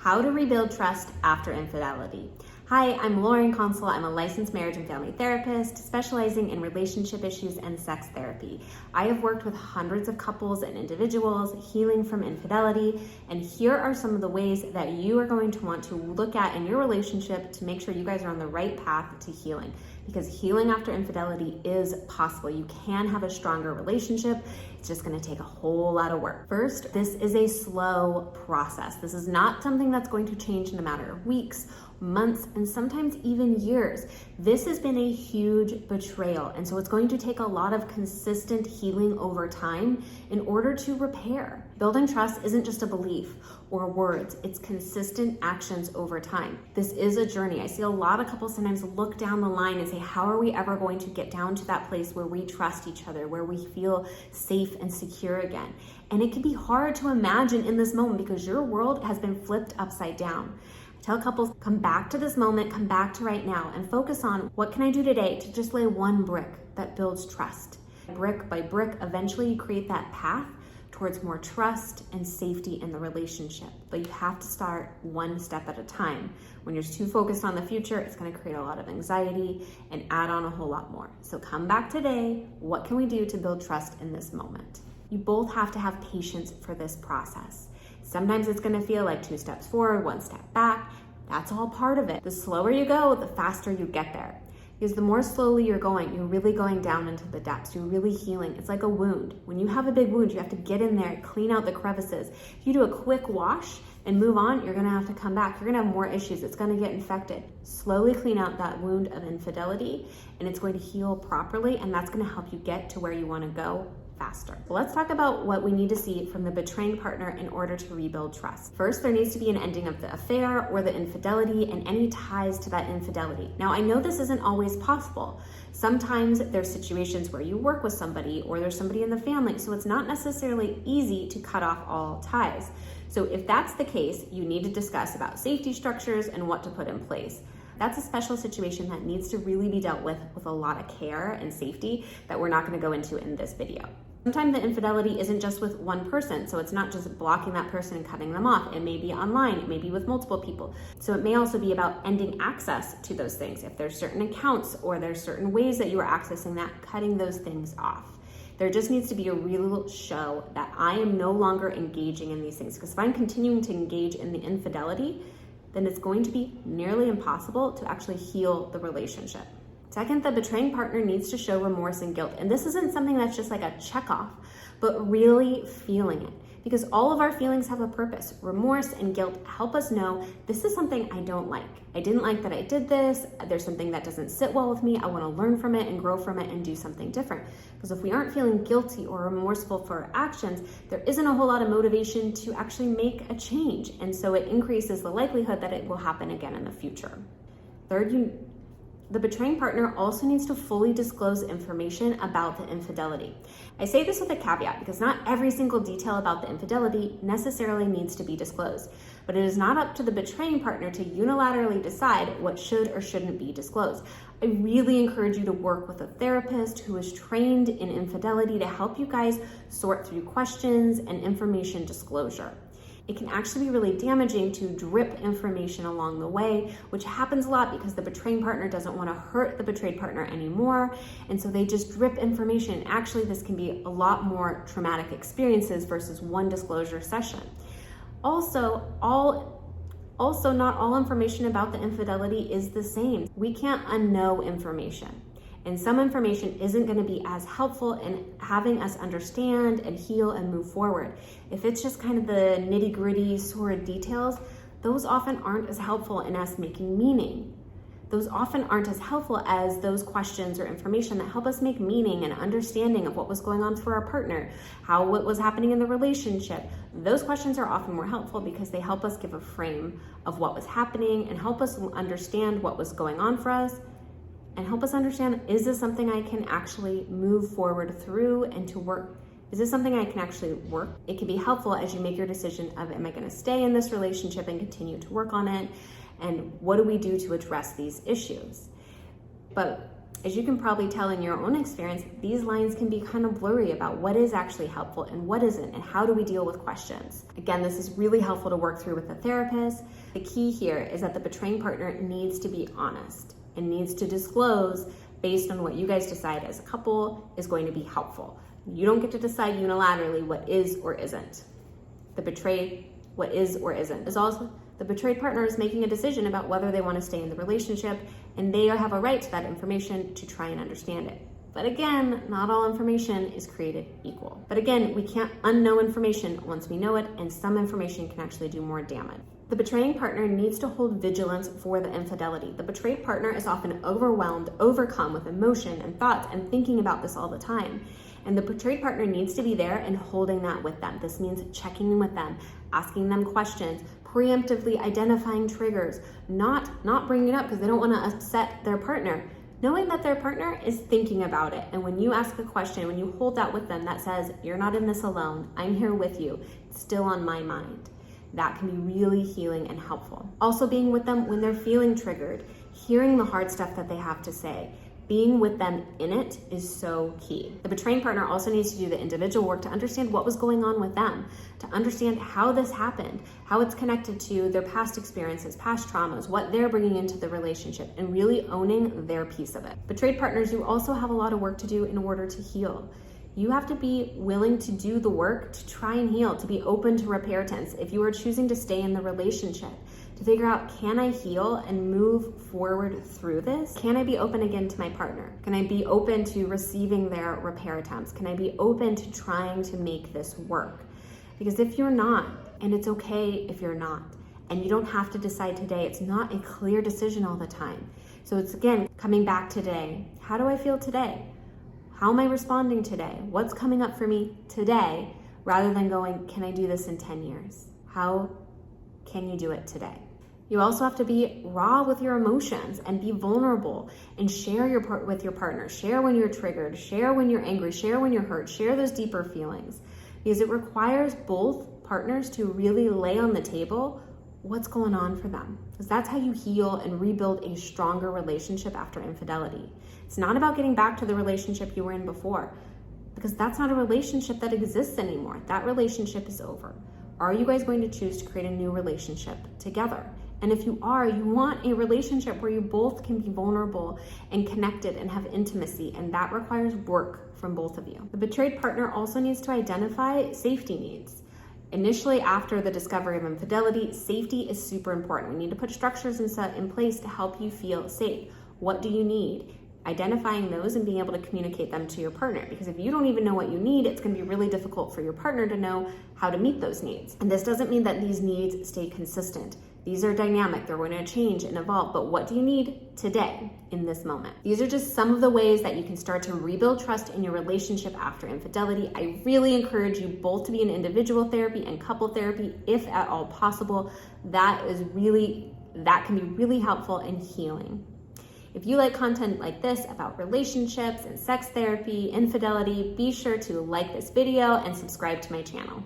How to rebuild trust after infidelity. Hi, I'm Lauren Consul. I'm a licensed marriage and family therapist specializing in relationship issues and sex therapy. I have worked with hundreds of couples and individuals healing from infidelity, and here are some of the ways that you are going to want to look at in your relationship to make sure you guys are on the right path to healing. Because healing after infidelity is possible. You can have a stronger relationship. It's just going to take a whole lot of work. First, this is a slow process. This is not something that's going to change in a matter of weeks, months, and sometimes even years. This has been a huge betrayal, and so it's going to take a lot of consistent healing over time in order to repair. Building trust isn't just a belief or words, it's consistent actions over time. This is a journey. I see a lot of couples sometimes look down the line and say, how are we ever going to get down to that place where we trust each other, where we feel safe and secure again? And it can be hard to imagine in this moment because your world has been flipped upside down. Tell couples, come back to this moment, come back to right now, and focus on what can I do today to just lay one brick that builds trust. Brick by brick, eventually you create that path towards more trust and safety in the relationship. But you have to start one step at a time. When you're too focused on the future, it's going to create a lot of anxiety and add on a whole lot more. So come back today. What can we do to build trust in this moment? You both have to have patience for this process. Sometimes it's going to feel like 2 steps forward, 1 step back. That's all part of it. The slower you go, the faster you get there. Because the more slowly you're going, you're really going down into the depths. You're really healing. It's like a wound. When you have a big wound, you have to get in there, clean out the crevices. If you do a quick wash and move on, you're going to have to come back. You're going to have more issues. It's going to get infected. Slowly clean out that wound of infidelity, and it's going to heal properly, and that's going to help you get to where you want to go faster. Let's talk about what we need to see from the betraying partner in order to rebuild trust. First, there needs to be an ending of the affair or the infidelity and any ties to that infidelity. Now, I know this isn't always possible. Sometimes there's situations where you work with somebody or there's somebody in the family, so it's not necessarily easy to cut off all ties. So if that's the case, you need to discuss about safety structures and what to put in place. That's a special situation that needs to really be dealt with a lot of care and safety that we're not going to go into in this video. Sometimes the infidelity isn't just with one person, so it's not just blocking that person and cutting them off. It may be online, it may be with multiple people. So it may also be about ending access to those things. If there's certain accounts or there's certain ways that you are accessing that, cutting those things off. There just needs to be a real show that I am no longer engaging in these things. Because if I'm continuing to engage in the infidelity, then it's going to be nearly impossible to actually heal the relationship. Second, the betraying partner needs to show remorse and guilt. And this isn't something that's just like a check off, but really feeling it. Because all of our feelings have a purpose. Remorse and guilt help us know this is something I don't like. I didn't like that I did this. There's something that doesn't sit well with me. I want to learn from it and grow from it and do something different. Because if we aren't feeling guilty or remorseful for our actions, there isn't a whole lot of motivation to actually make a change. And so it increases the likelihood that it will happen again in the future. Third, the betraying partner also needs to fully disclose information about the infidelity. I say this with a caveat because not every single detail about the infidelity necessarily needs to be disclosed, but it is not up to the betraying partner to unilaterally decide what should or shouldn't be disclosed. I really encourage you to work with a therapist who is trained in infidelity to help you guys sort through questions and information disclosure. It can actually be really damaging to drip information along the way, which happens a lot because the betraying partner doesn't want to hurt the betrayed partner anymore. And so they just drip information. Actually, this can be a lot more traumatic experiences versus one disclosure session. Also, not all information about the infidelity is the same. We can't unknow information. And some information isn't going to be as helpful in having us understand and heal and move forward. If it's just kind of the nitty-gritty sordid details, those often aren't as helpful in us making meaning. Those often aren't as helpful as those questions or information that help us make meaning and understanding of what was going on for our partner, what was happening in the relationship. Those questions are often more helpful because they help us give a frame of what was happening and help us understand what was going on for us. And help us understand, is this something I can actually move forward through and to work? Is this something I can actually work? It can be helpful as you make your decision of, am I going to stay in this relationship and continue to work on it? And what do we do to address these issues? But As you can probably tell in your own experience, these lines can be kind of blurry about what is actually helpful and what isn't, and how do we deal with questions. Again, this is really helpful to work through with a therapist. The key here is that the betraying partner needs to be honest and needs to disclose based on what you guys decide as a couple is going to be helpful. You don't get to decide unilaterally what is or isn't. What is or isn't is also the betrayed partner is making a decision about whether they want to stay in the relationship, and they have a right to that information to try and understand it. But again, not all information is created equal. But again, we can't unknow information once we know it, and some information can actually do more damage. The betraying partner needs to hold vigilance for the infidelity. The betrayed partner is often overwhelmed, overcome with emotion and thoughts and thinking about this all the time. And the betrayed partner needs to be there and holding that with them. This means checking in with them, asking them questions, preemptively identifying triggers, not bringing it up because they don't want to upset their partner. Knowing that their partner is thinking about it. And when you ask a question, when you hold that with them, that says, you're not in this alone. I'm here with you. It's still on my mind. That can be really healing and helpful. Also being with them when they're feeling triggered, hearing the hard stuff that they have to say. Being with them in it is so key. The betraying partner also needs to do the individual work to understand what was going on with them, to understand how this happened, how it's connected to their past experiences, past traumas, what they're bringing into the relationship, and really owning their piece of it. Betrayed partners, you also have a lot of work to do in order to heal. You have to be willing to do the work to try and heal, to be open to repair attempts. If you are choosing to stay in the relationship, to figure out, can I heal and move forward through this? Can I be open again to my partner? Can I be open to receiving their repair attempts? Can I be open to trying to make this work? Because if you're not, and it's okay if you're not, and you don't have to decide today, it's not a clear decision all the time. So it's, again, coming back today. How do I feel today? How am I responding today? What's coming up for me today? Rather than going, can I do this in 10 years? How can you do it today? You also have to be raw with your emotions and be vulnerable and share with your partner. Share when you're triggered, share when you're angry, share when you're hurt, share those deeper feelings. Because it requires both partners to really lay on the table what's going on for them. Because that's how you heal and rebuild a stronger relationship after infidelity. It's not about getting back to the relationship you were in before, because that's not a relationship that exists anymore. That relationship is over. Are you guys going to choose to create a new relationship together? And if you are, you want a relationship where you both can be vulnerable and connected and have intimacy, and that requires work from both of you. The betrayed partner also needs to identify safety needs. Initially, after the discovery of infidelity, safety is super important. We need to put structures in place to help you feel safe. What do you need? Identifying those and being able to communicate them to your partner. Because if you don't even know what you need, it's going to be really difficult for your partner to know how to meet those needs. And this doesn't mean that these needs stay consistent. These are dynamic, they're going to change and evolve, but what do you need today in this moment? These are just some of the ways that you can start to rebuild trust in your relationship after infidelity. I really encourage you both to be in individual therapy and couple therapy, if at all possible. That can be really helpful in healing. If you like content like this about relationships and sex therapy, infidelity, be sure to like this video and subscribe to my channel.